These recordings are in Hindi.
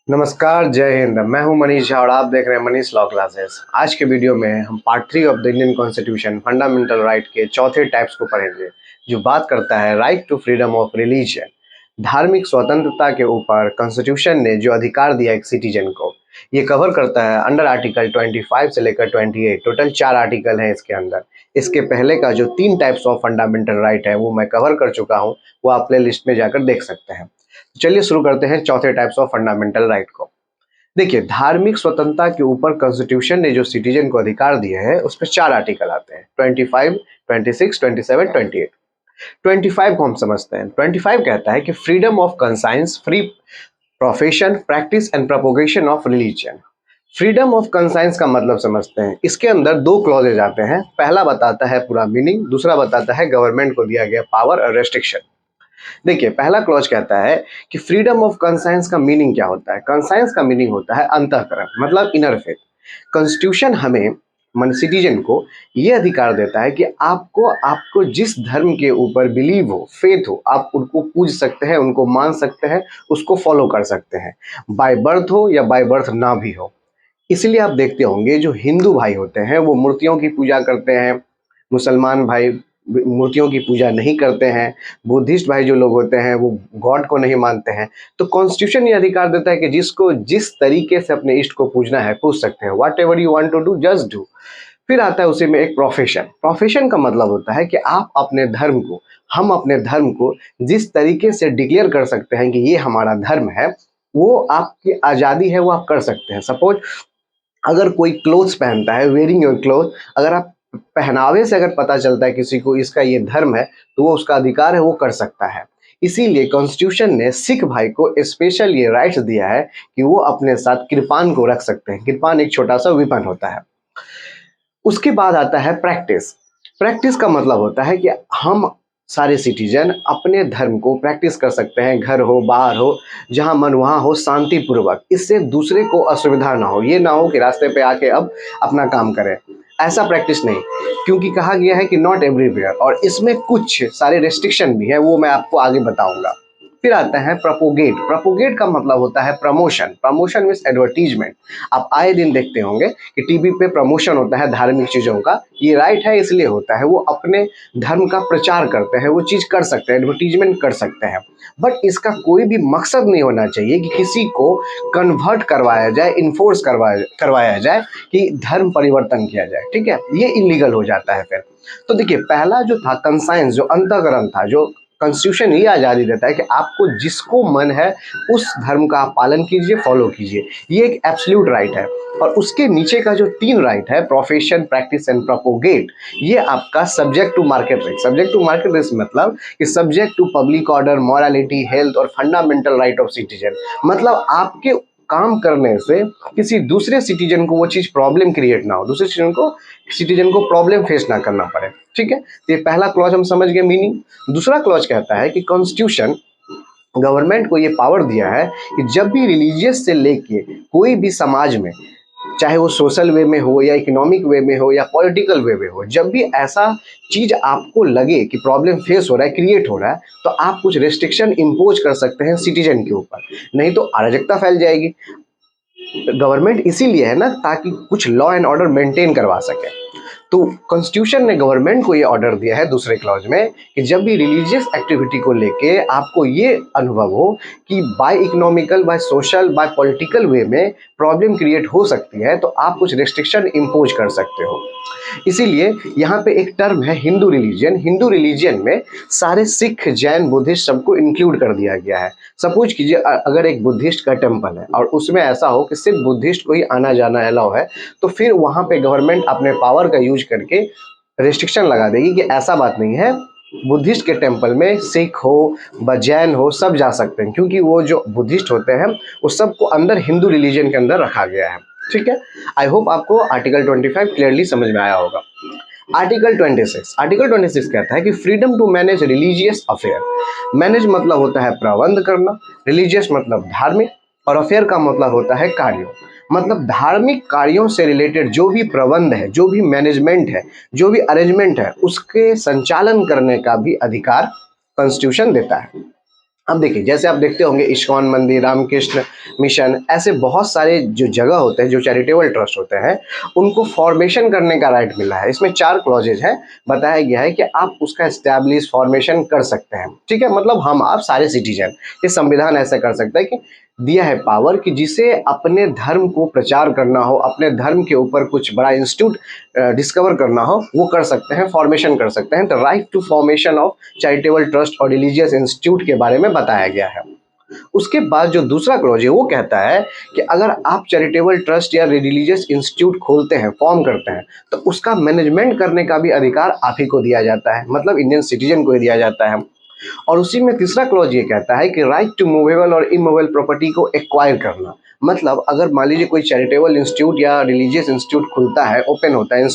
नमस्कार, जय हिंद। मैं हूं मनीष झा और आप देख रहे हैं मनीष लॉ क्लासेस। आज के वीडियो में हम part 3 of the Indian constitution fundamental right के चौथे टाइप्स को पढ़ेंगे, जो बात करता है right to freedom of religion. धार्मिक स्वतंत्रता के ऊपर कॉन्स्टिट्यूशन ने जो अधिकार दिया एक सिटीजन को, ये कवर करता है अंडर आर्टिकल 25 से लेकर 28। टोटल 4 आर्टिकल हैं इसके अंदर। इसके पहले का जो 3 टाइप्स ऑफ फंडामेंटल राइट है वो मैं कवर कर चुका हूँ, वो आप प्ले लिस्ट में जाकर देख सकते हैं। चलिए शुरू करते हैं चौथे टाइप्स ऑफ फंडामेंटल राइट को। देखिए, धार्मिक स्वतंत्रता के ऊपर कॉन्स्टिट्यूशन ने जो सिटीजन को अधिकार दिए हैं उस पर 4 आर्टिकल आते हैं, 25, 26, 27, 28। 25 को हम समझते हैं। 25 कहता है कि freedom of conscience, free profession, practice and propagation of religion. Freedom of conscience का मतलब समझते हैं। इसके अंदर 2 क्लॉजेज आते हैं। पहला बताता है पूरा मीनिंग, दूसरा बताता है गवर्नमेंट को दिया गया पावर और रेस्ट्रिक्शन। देखिए, पहला क्लॉज कहता है कि फ्रीडम ऑफ कंसाइंस का मीनिंग क्या होता है। कंसाइंस का मीनिंग होता है अंतःकरण, मतलब इनर फेथ। कॉन्स्टिट्यूशन हमें सिटीजन को ये अधिकार देता है कि आपको जिस धर्म के ऊपर बिलीव हो, फेथ हो, आप उनको पूज सकते हैं, उनको मान सकते हैं, उसको फॉलो कर सकते हैं, बाय बर्थ हो या बाय बर्थ ना भी हो। इसलिए आप देखते होंगे जो हिंदू भाई होते हैं वो मूर्तियों की पूजा करते हैं, मुसलमान भाई मूर्तियों की पूजा नहीं करते हैं, बुद्धिस्ट भाई जो लोग होते हैं वो गॉड को नहीं मानते हैं। तो कॉन्स्टिट्यूशन ये अधिकार देता है कि जिसको जिस तरीके से अपने इष्ट को पूजना है पूज सकते हैं। Whatever you want to do, just do. फिर आता है उसी में एक प्रोफेशन। प्रोफेशन का मतलब होता है कि आप अपने धर्म को, हम अपने धर्म को जिस तरीके से डिक्लेयर कर सकते हैं कि ये हमारा धर्म है, वो आपकी आज़ादी है, वो आप कर सकते हैं। सपोज अगर कोई क्लोथ्स पहनता है, वेयरिंग योर क्लोथ, अगर आप पहनावे से अगर पता चलता है किसी को इसका ये धर्म है, तो वो उसका अधिकार है, वो कर सकता है। इसीलिए कॉन्स्टिट्यूशन ने सिख भाई को स्पेशल ये राइट्स दिया है कि वो अपने साथ कृपान को रख सकते हैं। कृपान एक छोटा सा वेपन होता है। उसके बाद आता है प्रैक्टिस। प्रैक्टिस का मतलब होता है कि हम सारे सिटीजन अपने धर्म को प्रैक्टिस कर सकते हैं, घर हो बाहर हो, जहां मन वहां हो, शांति पूर्वक। इससे दूसरे को असुविधा ना हो, ये ना हो कि रास्ते पे आके अब अपना काम करें, ऐसा प्रैक्टिस नहीं। क्योंकि कहा गया है कि नॉट एवरीवेयर, और इसमें कुछ सारे रेस्ट्रिक्शन भी है, वो मैं आपको आगे बताऊंगा। फिर आता है प्रोपोगेट। प्रोपोगेट का मतलब होता है प्रमोशन। Promotion means advertisement. आप आए दिन देखते होंगे कि टीवी पे प्रमोशन होता है धार्मिक चीज़ों का। ये राइट है इसलिए होता है, वो अपने धर्म का प्रचार करते हैं, वो चीज़ कर सकते हैं, एडवर्टीजमेंट कर सकते हैं। बट इसका कोई भी मकसद नहीं होना चाहिए कि किसी को कन्वर्ट करवाया जाए, इन्फोर्स करवाया जाए कि धर्म परिवर्तन किया जाए। ठीक है, ये इलीगल हो जाता है फिर। तो देखिए, पहला जो था कंसाइंस, जो अंतःकरण था, जो कॉन्स्टिट्यूशन ये आज़ादी देता है कि आपको जिसको मन है उस धर्म का आप पालन कीजिए, फॉलो कीजिए। ये एक एब्सोल्यूट राइट है। और उसके नीचे का जो 3 राइट है, प्रोफेशन, प्रैक्टिस एंड प्रोपोगेट, ये आपका subject to market risk. Subject to market risk मतलब कि subject to public order, morality, health और फंडामेंटल राइट ऑफ सिटीजन। मतलब आपके काम करने से किसी दूसरे सिटीजन को वो चीज़ प्रॉब्लम क्रिएट ना हो, दूसरे सिटीजन को प्रॉब्लम फेस ना करना पड़े। ठीक है, तो ये पहला क्लॉज हम समझ गए मीनिंग। दूसरा क्लॉज कहता है कि कॉन्स्टिट्यूशन गवर्नमेंट को ये पावर दिया है कि जब भी रिलीजियस से लेके कोई भी समाज में, चाहे वो सोशल वे में हो या इकोनॉमिक वे में हो या पॉलिटिकल वे में हो, जब भी ऐसा चीज़ आपको लगे कि प्रॉब्लम फेस हो रहा है, क्रिएट हो रहा है, तो आप कुछ रेस्ट्रिक्शन इम्पोज कर सकते हैं सिटीजन के ऊपर। नहीं तो अराजकता फैल जाएगी। गवर्नमेंट इसीलिए है ना, ताकि कुछ लॉ एंड ऑर्डर मेंटेन करवा सके। तो कॉन्स्टिट्यूशन ने गवर्नमेंट को ये ऑर्डर दिया है दूसरे क्लॉज में कि जब भी रिलीजियस एक्टिविटी को लेके आपको ये अनुभव हो कि by economical, by social, by political way में प्रॉब्लम क्रिएट हो सकती है, तो आप कुछ रेस्ट्रिक्शन इम्पोज कर सकते हो। इसीलिए यहाँ पे एक टर्म है हिंदू रिलीजियन। हिंदू रिलीजियन में सारे सिख, जैन, बुद्धिस्ट सबको इंक्लूड कर दिया गया है। सपोज कीजिए अगर एक बुद्धिस्ट का टेम्पल है और उसमें ऐसा हो कि सिर्फ बुद्धिस्ट को ही आना जाना अलाउ है, तो फिर वहाँ पे गवर्नमेंट अपने पावर का यूज करके रेस्ट्रिक्शन लगा देगी कि ऐसा बात नहीं है, बुद्धिस्ट के टेम्पल में सिख हो, जैन हो, सब जा सकते हैं, क्योंकि वो जो बुद्धिस्ट होते हैं वो सबको अंदर हिंदू रिलीजन के अंदर रखा गया है। ठीक है, आई होप आपको आर्टिकल 25 क्लियरली समझ में आया होगा। आर्टिकल 26। आर्टिकल 26 कहता है कि freedom to manage religious affair. Manage मतलब होता है प्रबंध करना, रिलीजियस मतलब धार्मिक, और अफेयर का मतलब होता है कार्यों। मतलब धार्मिक कार्यों से रिलेटेड जो भी प्रबंध है, जो भी मैनेजमेंट है, जो भी अरेंजमेंट है, उसके संचालन करने का भी अधिकार कॉन्स्टिट्यूशन देता है। अब देखिए, जैसे आप देखते होंगे इस्कॉन मंदिर, रामकृष्ण मिशन, ऐसे बहुत सारे जो जगह होते हैं, जो चैरिटेबल ट्रस्ट होते हैं, उनको फॉर्मेशन करने का राइट मिला है। इसमें 4 क्लॉजेज हैं। बताया गया है कि आप उसका एस्टैब्लिश फॉर्मेशन कर सकते हैं। ठीक है, मतलब हम आप सारे सिटीजन, ये संविधान ऐसा कर सकता है कि दिया है पावर कि जिसे अपने धर्म को प्रचार करना हो, अपने धर्म के ऊपर कुछ बड़ा इंस्टीट्यूट डिस्कवर करना हो, वो कर सकते हैं, फॉर्मेशन कर सकते हैं। तो right to formation of charitable trust और रिलीजियस इंस्टीट्यूट के बारे में बताया गया है। उसके बाद जो दूसरा क्लॉज है वो कहता है कि अगर आप चैरिटेबल ट्रस्ट या रिलीजियस इंस्टीट्यूट खोलते हैं, फॉर्म करते हैं, तो उसका मैनेजमेंट करने का भी अधिकार आप ही को दिया जाता है, मतलब इंडियन सिटीजन को ही दिया जाता है। और उसी में तीसरा क्लॉज ये कहता है कि राइट टू मूवेबल और इमूवेबल प्रॉपर्टी को एक्वायर करना। मतलब अगर मान लीजिए कोई चैरिटेबल इंस्टीट्यूट या रिलीजियस इंस्टीट्यूट खुलता है, ओपन होता है,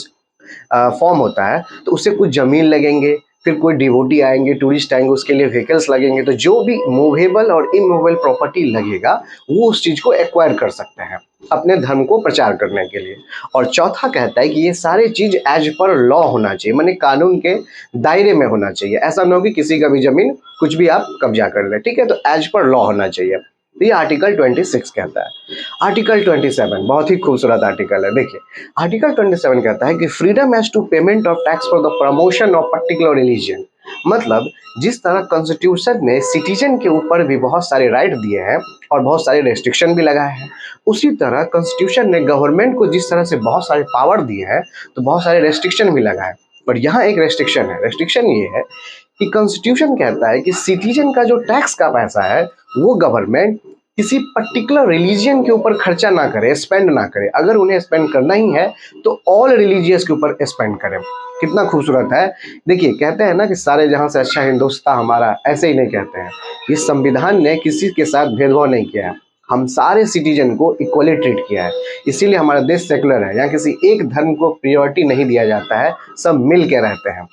फॉर्म होता है, तो उससे कुछ जमीन लगेंगे, फिर कोई डिवोटी आएंगे, टूरिस्ट आएंगे, उसके लिए व्हीकल्स लगेंगे, तो जो भी मूवेबल और इमूवेबल प्रॉपर्टी लगेगा वो उस चीज़ को एक्वायर कर सकते हैं अपने धर्म को प्रचार करने के लिए। और चौथा कहता है कि ये सारे चीज़ एज पर लॉ होना चाहिए, माने कानून के दायरे में होना चाहिए। ऐसा ना हो कि किसी का भी जमीन कुछ भी आप कब्जा कर ले। ठीक है, तो एज पर लॉ होना चाहिए। ये आर्टिकल 26 कहता है। आर्टिकल 27 बहुत ही खूबसूरत आर्टिकल है। देखिए, आर्टिकल 27 कहता है कि freedom as to payment of tax for the promotion of particular religion. मतलब जिस तरह कॉन्स्टिट्यूशन ने सिटीजन के ऊपर भी बहुत सारे राइट दिए हैं और बहुत सारे रेस्ट्रिक्शन भी लगाए हैं, उसी तरह कॉन्स्टिट्यूशन ने गवर्नमेंट को जिस तरह से बहुत सारे पावर दिए हैं, तो बहुत सारे रेस्ट्रिक्शन भी लगाए। पर यहाँ एक रेस्ट्रिक्शन है। रेस्ट्रिक्शन ये है कि कॉन्स्टिट्यूशन कहता है कि सिटीजन का जो टैक्स का पैसा है वो गवर्नमेंट किसी पर्टिकुलर रिलीजियन के ऊपर खर्चा ना करे, स्पेंड ना करे। अगर उन्हें स्पेंड करना ही है तो ऑल रिलीजियस के ऊपर स्पेंड करें। कितना खूबसूरत है। देखिए, कहते हैं ना कि सारे जहां से अच्छा हिंदुस्तान हमारा, ऐसे ही नहीं कहते हैं। इस संविधान ने किसी के साथ भेदभाव नहीं किया है, हम सारे सिटीजन को इक्वली ट्रीट किया है। इसीलिए हमारा देश सेकुलर है, यहाँ किसी एक धर्म को प्रायोरिटी नहीं दिया जाता है, सब मिल के रहते हैं।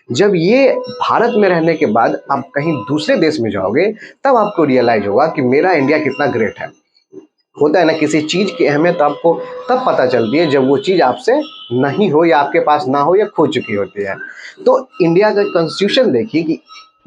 जब ये भारत में रहने के बाद आप कहीं दूसरे देश में जाओगे, तब आपको रियलाइज होगा कि मेरा इंडिया कितना ग्रेट है। होता है ना, किसी चीज़ की अहमियत आपको तब पता चलती है जब वो चीज़ आपसे नहीं हो, या आपके पास ना हो, या खो चुकी होती है। तो इंडिया का कॉन्स्टिट्यूशन देखिए कि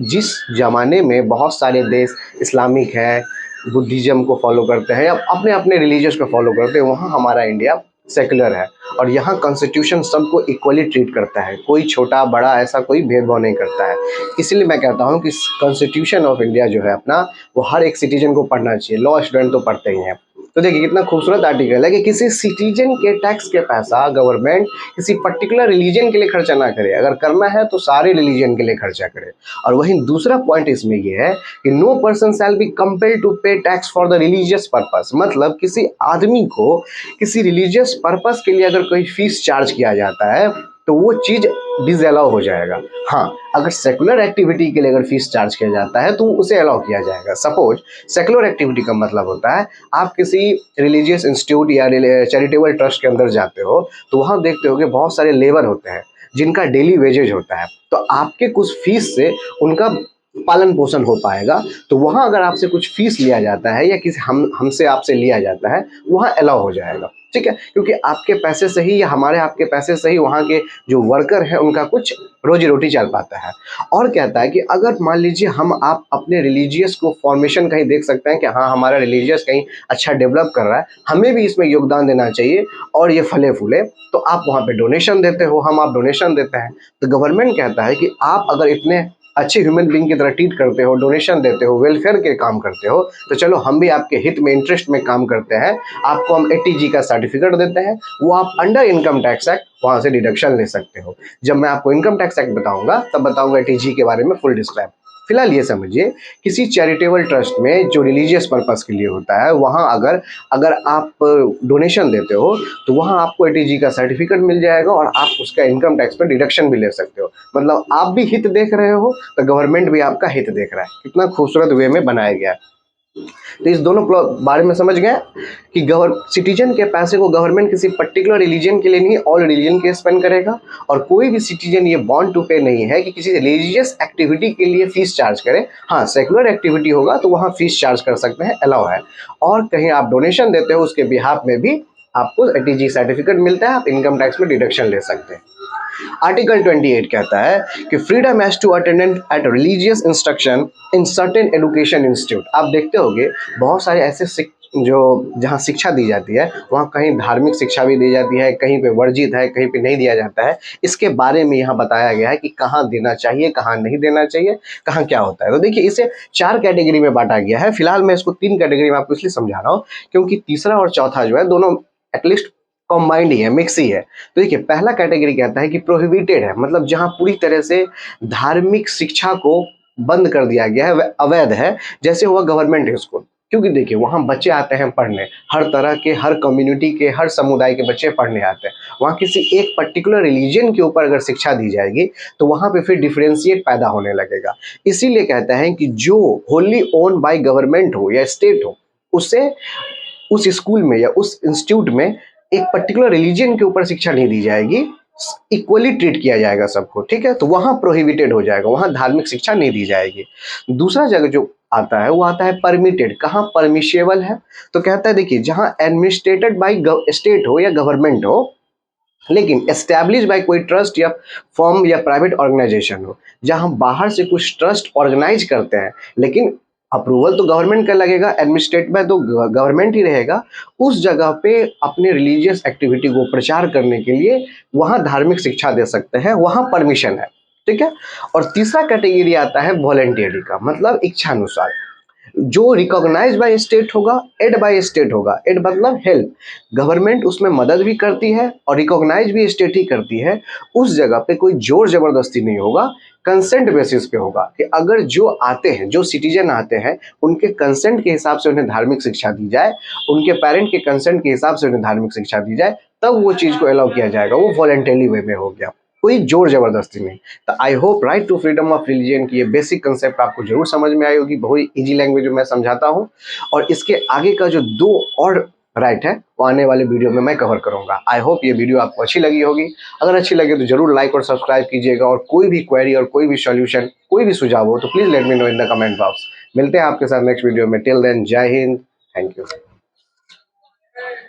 जिस जमाने में बहुत सारे देश इस्लामिक है, बुद्धिज़्म को फॉलो करते हैं या अपने अपने रिलीजियस को फॉलो करते हैं, वहाँ हमारा इंडिया सेकुलर है। और यहाँ कॉन्स्टिट्यूशन सबको इक्वली ट्रीट करता है, कोई छोटा बड़ा ऐसा कोई भेदभाव नहीं करता है। इसलिए मैं कहता हूँ कि कॉन्स्टिट्यूशन ऑफ इंडिया जो है अपना, वो हर एक सिटीजन को पढ़ना चाहिए। लॉ स्टूडेंट तो पढ़ते ही हैं। तो देखिए कितना खूबसूरत आर्टिकल है कि किसी सिटीजन के टैक्स के पैसा गवर्नमेंट किसी पर्टिकुलर रिलीजन के लिए खर्चा ना करे, अगर करना है तो सारे रिलीजन के लिए खर्चा करे। और वहीं दूसरा पॉइंट इसमें ये है कि no person shall be compelled to pay tax for the religious purpose. मतलब किसी आदमी को किसी रिलीजियस पर्पस के लिए अगर कोई फीस चार्ज किया जाता है तो वो चीज़ डिसअलाउ हो जाएगा। हाँ, अगर सेकुलर एक्टिविटी के लिए अगर फीस चार्ज किया जाता है तो उसे अलाउ किया जाएगा। सपोज सेकुलर एक्टिविटी का मतलब होता है आप किसी रिलीजियस इंस्टीट्यूट या चैरिटेबल ट्रस्ट के अंदर जाते हो, तो वहाँ देखते हो कि बहुत सारे लेबर होते हैं जिनका डेली वेजेज होता है, तो आपके कुछ फीस से उनका पालन पोषण हो पाएगा। तो वहाँ अगर आपसे कुछ फीस लिया जाता है या किसी हमसे आपसे लिया जाता है, वहाँ अलाउ हो जाएगा। ठीक है, क्योंकि आपके पैसे से ही या हमारे आपके पैसे से ही वहाँ के जो वर्कर हैं उनका कुछ रोजी रोटी चल पाता है। और कहता है कि अगर मान लीजिए हम आप अपने रिलीजियस को फॉर्मेशन कहीं देख सकते हैं कि हाँ हमारा रिलीजियस कहीं अच्छा डेवलप कर रहा है, हमें भी इसमें योगदान देना चाहिए और ये फले फूले, तो आप वहाँ पे डोनेशन देते हो, हम आप डोनेशन देते हैं। तो गवर्नमेंट कहता है कि आप अगर इतने अच्छे ह्यूमन बीइंग की तरह ट्रीट करते हो, डोनेशन देते हो, वेलफेयर के काम करते हो, तो चलो हम भी आपके हित में, इंटरेस्ट में काम करते हैं। आपको हम ATG का सर्टिफिकेट देते हैं, वो आप अंडर इनकम टैक्स एक्ट वहाँ से डिडक्शन ले सकते हो। जब मैं आपको इनकम टैक्स एक्ट बताऊंगा तब बताऊंगा ATG के बारे में फुल डिस्क्राइब। फिलहाल ये समझिए, किसी चैरिटेबल ट्रस्ट में जो रिलीजियस पर्पस के लिए होता है, वहाँ अगर आप डोनेशन देते हो तो वहाँ आपको ATG का सर्टिफिकेट मिल जाएगा और आप उसका इनकम टैक्स में डिडक्शन भी ले सकते हो। मतलब आप भी हित देख रहे हो तो गवर्नमेंट भी आपका हित देख रहा है। कितना खूबसूरत वे में बनाया गया है। तो इस दोनों बारे में समझ गए कि सिटीजन के पैसे को गवर्नमेंट किसी पर्टिकुलर रिलीजन के लिए नहीं, ऑल रिलीजन के स्पेंड करेगा। और कोई भी सिटीजन ये बॉन्ड टू पे नहीं है कि किसी रिलीजियस एक्टिविटी के लिए फीस चार्ज करे। हाँ, सेकुलर एक्टिविटी होगा तो वहाँ फीस चार्ज कर सकते हैं, अलाउ है। और कहीं आप डोनेशन देते हो उसके बिहाफ में भी आपको ATG सर्टिफिकेट मिलता है, आप इनकम टैक्स में डिडक्शन ले सकते हैं। आर्टिकल 28 कहता है कि freedom has to attend at religious instruction in certain education institute. आप देखते होंगे बहुत सारे ऐसे जो जहाँ शिक्षा दी जाती है वहाँ कहीं धार्मिक शिक्षा भी दी जाती है, कहीं पे वर्जित है, कहीं पे नहीं दिया जाता है। इसके बारे में यहाँ बताया गया है कि कहाँ देना चाहिए, कहाँ नहीं देना चाहिए, कहाँ क्या होता है। तो देखिए इसे 4 कैटेगरी में बांटा गया है। फिलहाल मैं इसको 3 कैटेगरी में आपको इसलिए समझा रहा हूँ क्योंकि तीसरा और चौथा जो है दोनों एटलीस्ट कॉम्बाइंड ही है, मिक्स ही है। तो देखिए पहला कैटेगरी कहता है कि प्रोहिबिटेड है, मतलब जहाँ पूरी तरह से धार्मिक शिक्षा को बंद कर दिया गया है, वह अवैध है, जैसे हुआ गवर्नमेंट स्कूल। क्योंकि देखिए वहाँ बच्चे आते हैं पढ़ने, हर तरह के, हर कम्युनिटी के, हर समुदाय के बच्चे पढ़ने आते हैं। वहाँ किसी एक पर्टिकुलर रिलीजन के ऊपर अगर शिक्षा दी जाएगी तो वहाँ पे फिर डिफरेंशिएट पैदा होने लगेगा। इसीलिए कहते हैं कि जो होली ओन बाय गवर्नमेंट हो या स्टेट हो, उसे उस स्कूल में या उस इंस्टीट्यूट में एक पर्टिकुलर रिलीजन के ऊपर शिक्षा नहीं दी जाएगी, इक्वली ट्रीट किया जाएगा सबको, ठीक है। तो वहाँ प्रोहिबिटेड हो जाएगा, वहाँ धार्मिक शिक्षा नहीं दी जाएगी। दूसरा जगह जो आता है वो आता है परमिटेड। कहाँ परमिशेबल है? तो कहता है देखिए जहाँ एडमिनिस्ट्रेटेड बाय स्टेट हो या गवर्नमेंट हो, लेकिन एस्टैब्लिश बाय कोई ट्रस्ट या फर्म या प्राइवेट ऑर्गेनाइजेशन हो, जहाँ बाहर से कुछ ट्रस्ट ऑर्गेनाइज करते हैं, लेकिन अप्रूवल तो गवर्नमेंट का लगेगा, एडमिनिस्ट्रेट में तो गवर्नमेंट ही रहेगा। उस जगह पे अपने रिलीजियस एक्टिविटी को प्रचार करने के लिए वहाँ धार्मिक शिक्षा दे सकते हैं, वहाँ परमिशन है, ठीक है। और तीसरा कैटेगरी आता है वॉलंटियरी का, मतलब इच्छानुसार, जो रिकॉग्नाइज बाय स्टेट होगा, एड बाय स्टेट होगा। एड मतलब हेल्प, गवर्नमेंट उसमें मदद भी करती है और रिकॉग्नाइज भी स्टेट ही करती है। उस जगह पे कोई जोर जबरदस्ती नहीं होगा, कंसेंट बेसिस पे होगा कि अगर जो आते हैं, जो सिटीजन आते हैं, उनके कंसेंट के हिसाब से उन्हें धार्मिक शिक्षा दी जाए, उनके पेरेंट के कंसेंट के हिसाब से उन्हें धार्मिक शिक्षा दी जाए, तब वो चीज़ को अलाउ किया जाएगा। वो वॉलंटरी वे में हो गया, कोई जोर जबरदस्ती नहीं। तो I hope right to freedom of religion की ये बेसिक कंसेप्ट आपको जरूर समझ में आई होगी। बहुत इजी लैंग्वेज में मैं समझाता हूँ, और इसके आगे का जो 2 और राइट है वो आने वाले वीडियो में मैं कवर करूंगा। आई होप ये वीडियो आपको अच्छी लगी होगी। अगर अच्छी लगे तो जरूर लाइक और सब्सक्राइब कीजिएगा, और कोई भी क्वेरी और कोई भी सॉल्यूशन, कोई भी सुझाव हो तो please let me know in the comment box. मिलते हैं आपके साथ नेक्स्ट वीडियो में। टिल देन जय हिंद, थैंक यू।